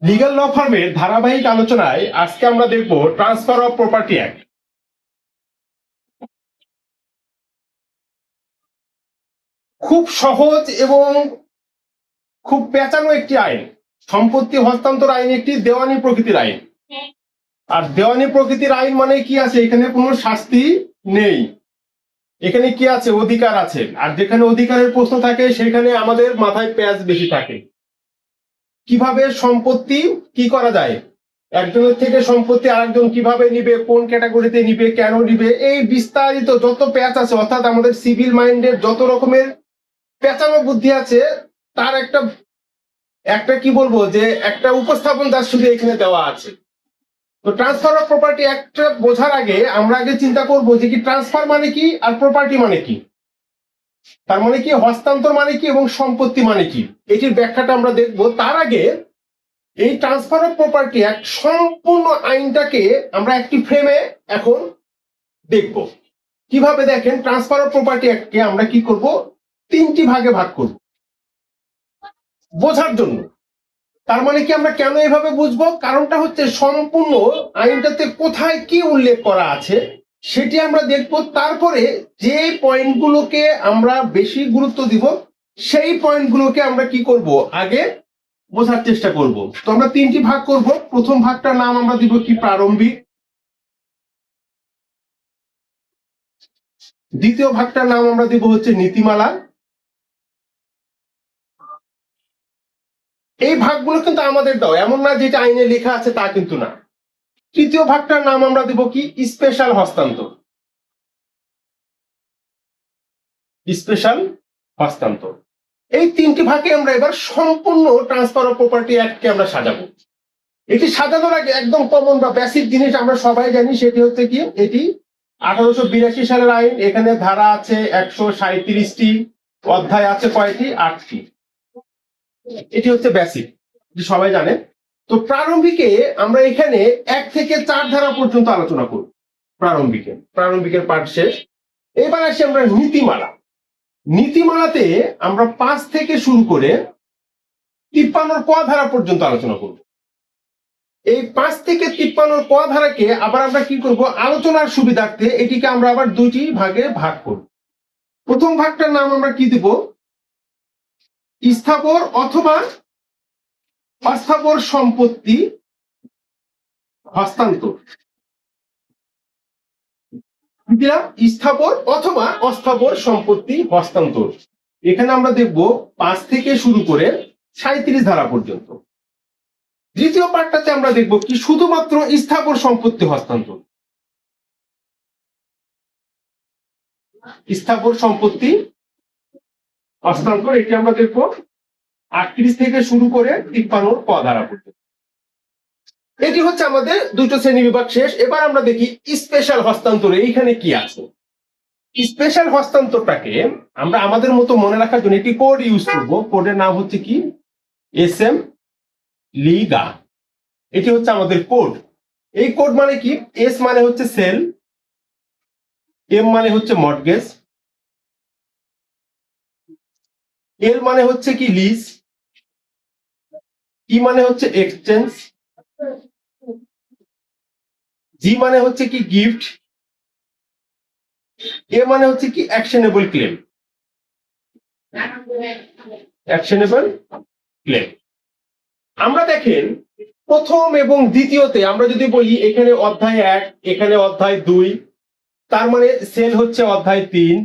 Legal ল ফার্মের ধারাবাহিক আলোচনায় আজকে আমরা দেখব ট্রান্সফার অফ প্রপার্টি অ্যাক্ট। খুব সহজ এবং খুব পেঁচানো একটি আইন। সম্পত্তি হস্তান্তর আইন একটি দেওয়ানি প্রকৃতির আইন। আর দেওয়ানি প্রকৃতির আইন মানে কি আছে? এখানে কোনো শাস্তি নেই, এখানে কি আছে? অধিকার আছে। আর যেখানে অধিকারের প্রশ্ন থাকে সেখানে আমাদের মাথায় পেঁচ বেশি থাকে। কিভাবে সম্পত্তি কি করা যায়, একজনের থেকে সম্পত্তি আরেকজন কিভাবে নিবে, কোন ক্যাটাগরিতে নিবে, কেন নিবে, এই বিস্তারিত যত প্যাচ আছে, অর্থাৎ আমাদের সিভিল মাইন্ডের যত রকমের পেঁচানো বুদ্ধি আছে তার একটা কি বলবো যে একটা উপস্থাপন তার শুধু এখানে দেওয়া আছে। তো ট্রান্সফার অফ প্রপার্টি অ্যাক্ট বোঝার আগে আমরা আগে চিন্তা করবো যে কি ট্রান্সফার মানে কি আর প্রপার্টি মানে কি। তার মানে কি হস্তান্তর মানে কি এবং সম্পত্তি মানে কি, এটির ব্যাখ্যাটা আমরা দেখবো। তার আগে এই ট্রান্সফার অফ প্রপার্টি অ্যাক্ট সম্পূর্ণ আইনটাকে আমরা একটি ফ্রেমে এখন দেখব। কিভাবে দেখেন, ট্রান্সফার অফ প্রপার্টি অ্যাক্টকে আমরা কি করব, তিনটি ভাগে ভাগ করব বোঝার জন্য। তার মানে কি আমরা কেন এভাবে বুঝবো, কারণটা হচ্ছে সম্পূর্ণ আইনটাতে কোথায় কি উল্লেখ করা আছে সেটি আমরা দেখব। তারপরে যে পয়েন্টগুলোকে আমরা বেশি গুরুত্ব দিব সেই পয়েন্টগুলোকে আমরা কি করব, আগে বোঝার চেষ্টা করব। তো আমরা তিনটি ভাগ করব। প্রথম ভাগটার নাম আমরা দিব কি, প্রারম্ভিক। দ্বিতীয় ভাগটার নাম আমরা দিব হচ্ছে নীতিমালা। এই ভাগগুলো কিন্তু আমাদের দাও, এমন না যেটা আইনে লেখা আছে তা কিন্তু না। তৃতীয় ভাগটার নাম আমরা দিব কি, স্পেশাল হস্তান্তর। স্পেশাল হস্তান্তর। এই তিনটি ভাগে আমরা এবার সম্পূর্ণ ট্রান্সফার অফ প্রপার্টি অ্যাক্টকে আমরা সাজাবো। এটি সাজানোর আগে একদম কমন বা বেসিক জিনিস আমরা সবাই জানি, সেটি হচ্ছে কি, এটি 1882 সালের আইন। এখানে ধারা আছে 137টি, অধ্যায় আছে কয়টি, 8টি। এটি হচ্ছে বেসিক, সবাই জানে। তো আমরা এখানে 1 থেকে 4 ধারা পর্যন্ত আলোচনা করব। প্রারম্ভিকের পাঠ শেষ। এবার আসি আমরা নীতিমালা। নীতিমালাতে আমরা 5 থেকে শুরু করে 53 ক ধারা পর্যন্ত আলোচনা করব। এই 5 থেকে 53 ক ধারাকে আবার আমরা কি করব, আলোচনার সুবিধার্থে এটিকে আমরা আবার দুইটি ভাগে ভাগ করব। প্রথম ভাগটার নাম আমরা কি দিব, স্থাবর অথবা অস্থাবর সম্পত্তি হস্তান্তর। স্থাবর অথবা অস্থাবর সম্পত্তি হস্তান্তর। এখানে আমরা দেখব 5 থেকে শুরু করে 37 ধারা পর্যন্ত। দ্বিতীয় পার্টটাতে আমরা দেখব কি, শুধুমাত্র স্থাবর সম্পত্তি হস্তান্তর। স্থাবর সম্পত্তি হস্তান্তর এটি আমরা দেখব 38 থেকে শুরু করে 53 ক ধারা পর্যন্ত। এটি হচ্ছে আমাদের দুটো শ্রেণী বিভাগ শেষ। এবার আমরা দেখি স্পেশাল হস্তান্তরে এইখানে কি আছে। স্পেশাল হস্তান্তরটাকে আমরা আমাদের মতো মনে রাখার জন্য একটি কোড ইউজ করব। কোডের নাম হচ্ছে কি, SM লিগা। এটি হচ্ছে আমাদের কোড। এই কোড মানে কি, S মানে হচ্ছে সেল, M মানে হচ্ছে মর্টগেজ, L মানে হচ্ছে কি লিজ, E মানে হচ্ছে এক্সচেঞ্জ, G মানে হচ্ছে কি গিফট, A মানে হচ্ছে কি অ্যাকশনেবল ক্লেম। Actionable claim. আমরা দেখেন প্রথম এবং দ্বিতীয়তে আমরা যদি বলি, এখানে অধ্যায় 1, এখানে অধ্যায় 2, তার মানে সেল হচ্ছে অধ্যায় 3,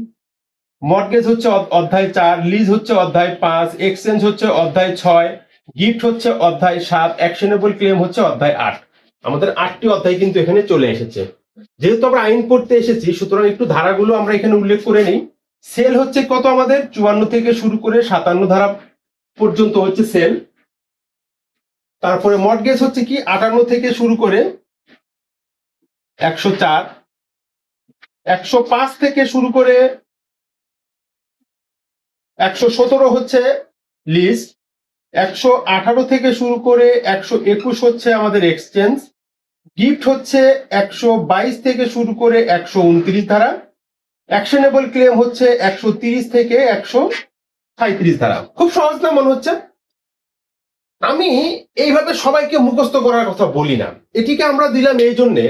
মর্টগেজ হচ্ছে অধ্যায় 4, লিজ হচ্ছে অধ্যায় 5, এক্সচেঞ্জ হচ্ছে অধ্যায় 6, গিফট হচ্ছে অধ্যায় 7, অ্যাকশনেবল ক্লেম হচ্ছে অধ্যায় 8। আমাদের 8টি অধ্যায় কিন্তু এখানে চলে এসেছে। যেহেতু আমরা আইন পড়তে এসেছি, সুতরাং একটু ধারাগুলো আমরা এখানে উল্লেখ করে নিই। সেল হচ্ছে কত, আমাদের 54 থেকে শুরু করে 57 ধারা পর্যন্ত হচ্ছে সেল। তারপরে মর্টগেজ হচ্ছে কি 58 থেকে শুরু করে 104, 105 থেকে শুরু করে 117 হচ্ছে লিজ, 118 থেকে শুরু করে 121 হচ্ছে আমাদের এক্সচেঞ্জ, গিফট হচ্ছে 122 থেকে শুরু করে 129 ধারা, অ্যাকশনেবল ক্লেম হচ্ছে 130 থেকে 137 ধারা। খুব সহজ না মনে হচ্ছে? আমি এইভাবে সবাইকে মুখস্থ করার কথা বলি না, এটিকে আমরা দিলাম এই জন্যে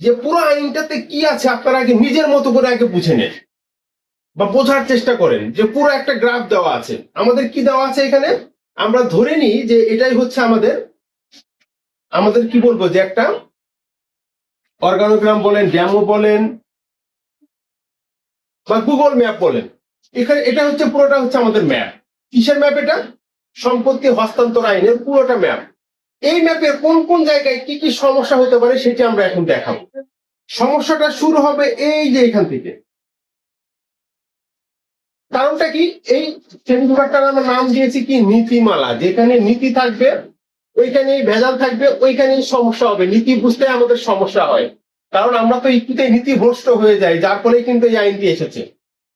যে পুরো আইনটাতে কি আছে আপনারা আগে নিজের মতো করে আগে বুঝে নেন বা বোঝার চেষ্টা করেন। যে পুরো একটা গ্রাফ দেওয়া আছে, আমাদের কি দেওয়া আছে এখানে, আমরা ধরে নিই যে এটাই হচ্ছে আমাদের আমাদের কি বলবো যে একটা অর্গানোগ্রাম বলেন, ড্যামো বলেন বা গুগল ম্যাপ বলেন, এখানে এটা হচ্ছে পুরোটা হচ্ছে আমাদের ম্যাপ। কিসের ম্যাপ এটা? সম্পত্তি হস্তান্তর আইনের পুরোটা ম্যাপ। এই ম্যাপের কোন কোন জায়গায় কি কি সমস্যা হতে পারে সেটি আমরা এখন দেখাবো। সমস্যাটা শুরু হবে এই যে এখান থেকে। কারণটা কি, এই শ্রেণীবিভাগটার আমরা নাম দিয়েছি কি নীতিমালা। যেখানে নীতি থাকবে ওইখানেই ভেজাল থাকবে, ওইখানেই সমস্যা হবে। নীতি বুঝতে আমাদের সমস্যা হয়, কারণ আমরা তো একটুতে নীতি ভ্রষ্ট হয়ে যাই, যার ফলে কিন্তু এই আইনটি এসেছে।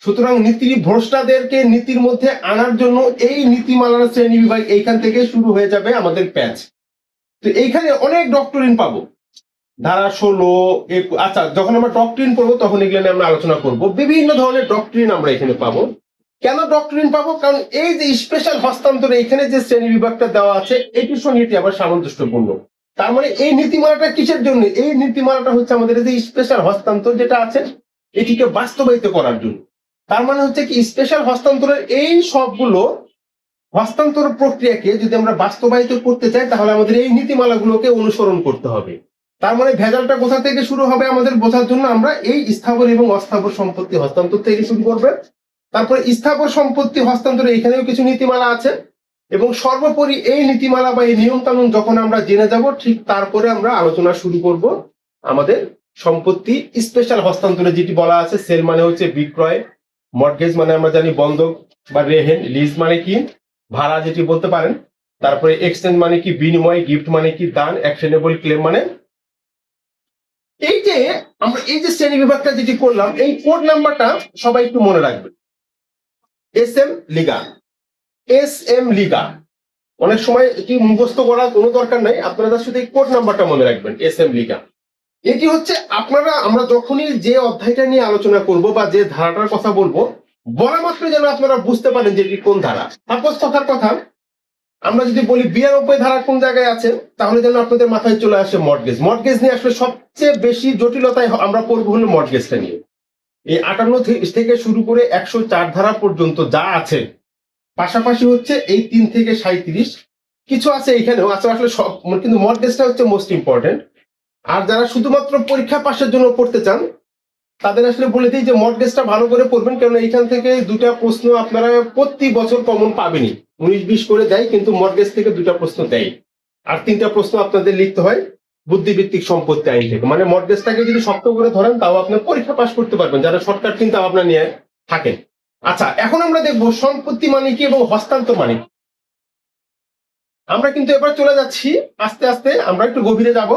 সুতরাং নীতি ভ্রষ্টাদেরকে নীতির মধ্যে আনার জন্য এই নীতিমালার শ্রেণী বিভাগ এইখান থেকে শুরু হয়ে যাবে আমাদের প্যাচ। তো এইখানে অনেক ডক্টরিন পাবো, ধারা 16। আচ্ছা, যখন আমরা ডক্টরিন পড়বো তখন এগুলো নিয়ে আমরা আলোচনা করব। বিভিন্ন ধরনের ডক্টরিন আমরা এখানে পাবো। কেন ডক্টরিন পাবো? কারণ এই যে স্পেশাল হস্তান্তরে এখানে যে শ্রেণী বিভাগটা দেওয়া আছে এটির সঙ্গে এটি আবার সামঞ্জস্যপূর্ণ। তার মানে এই নীতিমালাটা কিসের জন্য? এই নীতিমালাটা হচ্ছে আমাদের যে স্পেশাল হস্তান্তর যেটা আছে এটিকে বাস্তবায়িত করার জন্য। তার মানে হচ্ছে কি, স্পেশাল হস্তান্তরের এই সবগুলো হস্তান্তর প্রক্রিয়াকে যদি আমরা বাস্তবায়িত করতে চাই তাহলে আমাদের এই নীতিমালাগুলোকে অনুসরণ করতে হবে। তার মানে ভেজালটা কোথা থেকে শুরু হবে আমাদের বোঝার জন্য আমরা এই স্থাবর এবং অস্থাবর সম্পত্তি হস্তান্তর থেকে শুরু করবে। তারপরে স্থাবর সম্পত্তি হস্তান্তরে এখানেও কিছু নীতিমালা আছে, এবং সর্বোপরি এই নীতিমালা বা এই নিয়ম কানুন যখন আমরা জেনে যাব ঠিক তারপরে আমরা আলোচনা শুরু করব আমাদের সম্পত্তি স্পেশাল হস্তান্তরে। যেটি বলা আছে সেল মানে হচ্ছে বিক্রয়, মর্টগেজ মানে আমরা জানি বন্ধক বা রেহেন, লিজ মানে কি ভাড়া যেটি বলতে পারেন, তারপরে এক্সচেঞ্জ মানে কি বিনিময়, গিফট মানে কি দান, অ্যাকশনেবল ক্লেম মানে। এই যে আমরা এই যে শ্রেণী বিভাগটা যেটি করলাম এই কোড নাম্বারটা সবাই একটু মনে রাখবেন, এস এম লিগা। এস এম লিগা অনেক সময় এটি মুখস্থ করার কোনো দরকার নাই, আপনারা শুধু এই কোড নাম্বারটা মনে রাখবেন, এস এম লিগা। এটি হচ্ছে আপনারা আমরা যখনই যে অধ্যায়টা নিয়ে আলোচনা করব বা যে ধারাটার কথা বলবো বলা মাত্র যেন আপনারা বুঝতে পারেন যে এটি কোন ধারা। সাপোজ কথার কথা আমরা যদি বলি 92 ধারা কোন জায়গায় আছে, তাহলে যেন আপনাদের মাথায় চলে আসে মর্টগেজ। মর্টগেজ নিয়ে আসলে সবচেয়ে বেশি জটিলতায় আমরা পড়বো হলো মর্টগেজটা নিয়ে। এই 58 থেকে শুরু করে 104 ধারা পর্যন্ত যা আছে, পাশাপাশি হচ্ছে এই 3 থেকে 37 কিছু আছে এখানেও আছে, আসলে সব কিন্তু মর্টগেজটা হচ্ছে মোস্ট ইম্পর্টেন্ট। আর যারা শুধুমাত্র পরীক্ষা পাশের জন্য পড়তে চান তাদের আসলে বলে দিই যে মর্টগেজটা ভালো করে পড়বেন, কারণ এইখান থেকে দুটা প্রশ্ন আপনারা প্রতি বছর কমন পাবেনই। 19-20 করে দেয়, কিন্তু মর্টগেজ থেকে দুটা প্রশ্ন দেয়, আর 3টা প্রশ্ন আপনাদের লিখতে হয় বুদ্ধিভিত্তিক সম্পত্তি আইন থেকে। মানে মর্টগেজটাকে যদি শক্ত করে ধরেন তাও আপনি পরীক্ষা পাশ করতে পারবেন যারা শর্টকাট চিন্তা ভাবনা নিয়ে থাকেন। আচ্ছা, এখন আমরা দেখবো সম্পত্তি মানে কি এবং হস্তান্তর মানে কি। আমরা কিন্তু এবার চলে যাচ্ছি আস্তে আস্তে, আমরা একটু গভীরে যাব।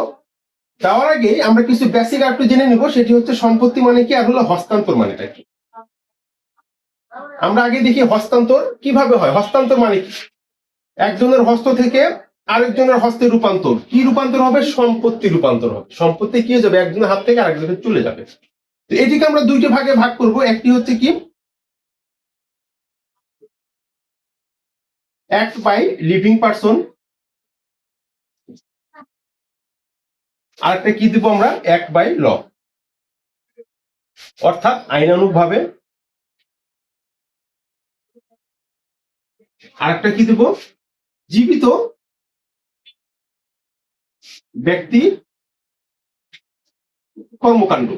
যাওয়ার আগে আমরা কিছু বেসিক একটু জেনে নিব, সেটি হচ্ছে সম্পত্তি মানে কি আর হলো হস্তান্তর মানেটা কি। আমরা আগে দেখি হস্তান্তর কিভাবে হয়। হস্তান্তর মানে কি, একজনের হস্ত থেকে আরেকজনের হস্তে রূপান্তর। কি রূপান্তর হবে? সম্পত্তি রূপান্তর হবে। সম্পত্তি কি হয়ে যাবে? একজনের হাত থেকে আরেকজনের চলে যাবে। তো এটিকে আমরা দুইটি ভাগে ভাগ করব। একটি হচ্ছে কি অ্যাক্ট বাই লিভিং পারসন, আরেকটা কি দিব আমরা অ্যাক্ট বাই ল, অর্থাৎ আইনানুগ ভাবে। আরেকটা কি দিব জীবিত ব্যক্তি কর্মকাণ্ড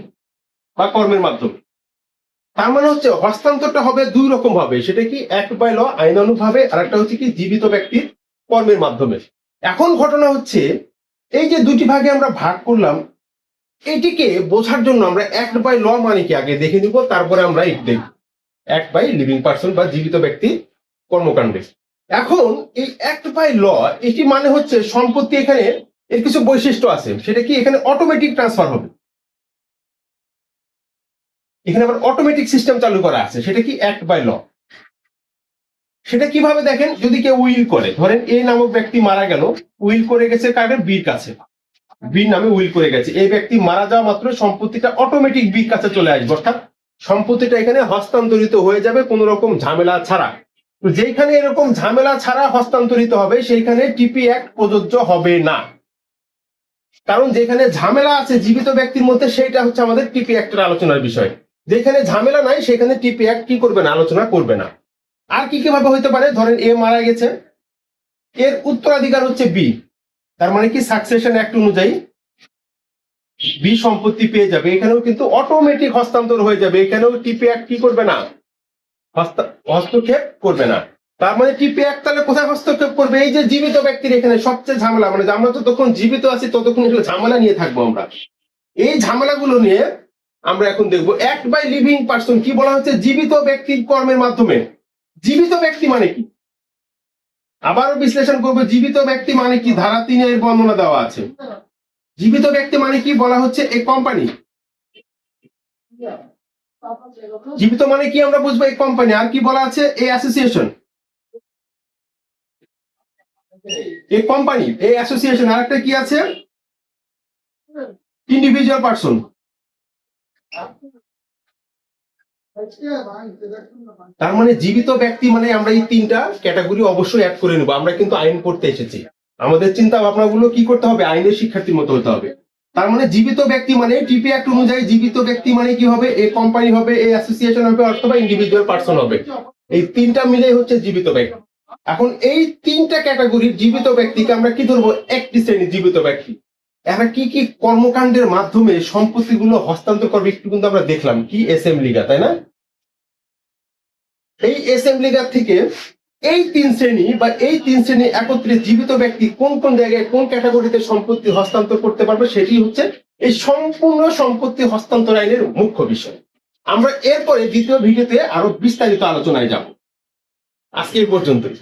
বা কর্মের মাধ্যমে। তার মানে হচ্ছে হস্তান্তরটা হবে দুই রকম ভাবে, সেটা কি অ্যাক্ট বাই ল আইনানুগ ভাবে, আর একটা হচ্ছে কি জীবিত ব্যক্তির কর্মের মাধ্যমে। এখন ঘটনা হচ্ছে এই যে দুটি ভাগে আমরা ভাগ করলাম, এটিকে বোঝার জন্য আমরা অ্যাক্ট বাই ল মানে কি আগে দেখে নিব, তারপরে আমরা এটি দেখব অ্যাক্ট বাই লিভিং পারসন বা জীবিত ব্যক্তি কর্মকাণ্ডে। এখন এই অ্যাক্ট বাই ল এটি মানে হচ্ছে সম্পত্তি, এখানে এর কিছু বৈশিষ্ট্য আছে, সেটা কি এখানে অটোমেটিক ট্রান্সফার হবে। এখানে আবার অটোমেটিক সিস্টেম চালু করা আছে, সেটা কি অ্যাক্ট বাই ল। সেটা কিভাবে দেখেন, যদি কেউ উইল করে, ধরেন এ নামক ব্যক্তি মারা গেল, উইল করে গেছে কারে? বির কাছে, বির নামে উইল করে গেছে। এই ব্যক্তি মারা যাওয়া মাত্র সম্পত্তিটা অটোমেটিক বির কাছে চলে আসবে, অর্থাৎ সম্পত্তিটা এখানে হস্তান্তরিত হয়ে যাবে কোনো রকম ঝামেলা ছাড়া। তো যেখানে এরকম ঝামেলা ছাড়া হস্তান্তরিত হবে সেইখানে টিপি অ্যাক্ট প্রযোজ্য হবে না। কারণ যেখানে ঝামেলা আছে জীবিত ব্যক্তির মধ্যে সেইটা হচ্ছে আমাদের টিপি অ্যাক্টের আলোচনার বিষয়। যেখানে ঝামেলা নাই সেখানে টিপি অ্যাক্ট কি করবে না, আলোচনা করবে না। আর কি কিভাবে হইতে পারে, ধরেন এ মারা গেছে, এর উত্তরাধিকার হচ্ছে বি, তার মানে কি সাকসেশন অ্যাক্ট অনুযায়ী বি সম্পত্তি পেয়ে যাবে। এখানেও কিন্তু অটোমেটিক হস্তান্তর হয়ে যাবে, এখানেও টিপি অ্যাক্ট কি করবে না, হস্তক্ষেপ করবে না। তার মানে টিপি অ্যাক্ট তাহলে কোথায় হস্তক্ষেপ করবে, এই যে জীবিত ব্যক্তির এখানে সবচেয়ে ঝামেলা, মানে আমরা যতক্ষণ জীবিত আছি ততক্ষণ এগুলো ঝামেলা নিয়ে থাকবো আমরা। এই ঝামেলাগুলো নিয়ে আমরা এখন দেখবো অ্যাক্ট বাই লিভিং পার্সন। কি বলা হচ্ছে, জীবিত ব্যক্তির কর্মের মাধ্যমে। জীবিত ব্যক্তি মানে কি, আবারও বিশ্লেষণ করবো, জীবিত ব্যক্তি মানে কি, ধারা 3 এর বর্ণনা দেওয়া আছে। জীবিত ব্যক্তি মানে কি বলা হচ্ছে, এই কোম্পানি। জীবিত মানে কি আমরা বুঝবো, এই কোম্পানি। আর কি বলা আছে, এই অ্যাসোসিয়েশন, এই কোম্পানি, এই অ্যাসোসিয়েশন। আর একটা কি আছে, ইন্ডিভিজুয়াল পার্সন। তার মানে জীবিত ব্যক্তি মানে আমরা এই তিনটা ক্যাটাগরি অবশ্যই অ্যাড করে নেব। আমরা কিন্তু আইন পড়তে এসেছি, আমাদের চিন্তা ভাবনাগুলো কি করতে হবে, আইনের শিক্ষার্থীর মতো হতে হবে। তার মানে জীবিত ব্যক্তি মানে টিপি অ্যাক্ট অনুযায়ী জীবিত ব্যক্তি মানে কি হবে, এ কোম্পানি হবে, এ অ্যাসোসিয়েশন হবে, অথবা ইন্ডিভিজুয়াল পার্সন হবে। এই তিনটা মিলে হচ্ছে জীবিত ব্যক্তি। এখন এই তিনটা ক্যাটাগরির জীবিত ব্যক্তিকে আমরা কি ধরবো, একটি শ্রেণীর জীবিত ব্যক্তি। এরা কি কি কর্মকাণ্ডের মাধ্যমে সম্পত্তিগুলো হস্তান্তর করবে একটু কিন্তু আমরা দেখলাম, কি অ্যাসেম্বলিগা, তাই না? এই অ্যাসেম্বলিগা থেকে এই তিন শ্রেণী একত্রে জীবিত ব্যক্তি কোন কোন জায়গায় কোন ক্যাটাগরিতে সম্পত্তি হস্তান্তর করতে পারবে, সেটি হচ্ছে এই সম্পূর্ণ সম্পত্তি হস্তান্তর আইনের মুখ্য বিষয়। আমরা এরপরে দ্বিতীয় ভিডিওতে আরো বিস্তারিত আলোচনায় যাব। আজকে এই পর্যন্তই।